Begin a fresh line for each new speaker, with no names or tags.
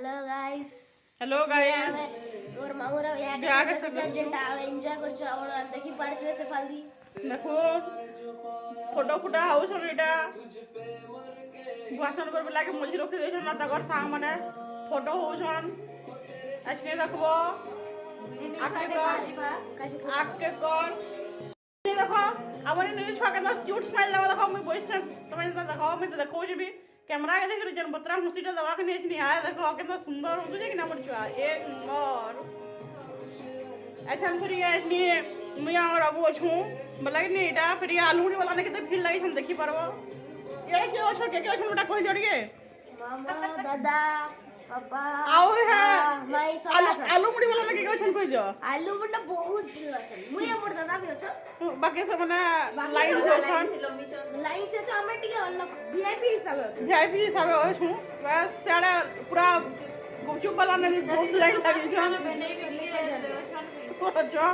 hello guys
और मामुरा यहाँ के जेंटा एंजॉय करछ और देखि पारथिबे से फालदी
देखो फोटो फुटा हाउस एटा भाषण कर लागे मझी रखी देछन ना तगर सांग माने फोटो होछन आजके देखबो आके कर देखो हमर न्यूज छके ना क्यूट स्माइल लगा देखो मैं वॉइस तुम देखो मैं देखो जे भी कैमरा के देख जन बतरा मुसीटा दवा के नेछ नहीं आया देखो कितना सुंदर हो तुझे कि ना मर छुआ एक नंबर अच्छा फिर ये इसलिए मैं और अब छु बोला कि नहीं एटा फिर आलू वाला ने केते फील लागी हम देखि परबो ये के छ के छ मोटा कहि जड़िए
मामा दादा पापा
आओ है
माई
आलू मुड़ी वाला ने के छन कहि दियो
आलू मुंडा बहुत दिल अछन मुई हमर दादा भी अछ
बाकी सब माने लाइन छन
लाइन ते छ हमर टिके वीआईपी
हिसाब हो छु बस सारा पूरा गुपचुप वाला ने भी बहुत लाइन लगी छ अच्छा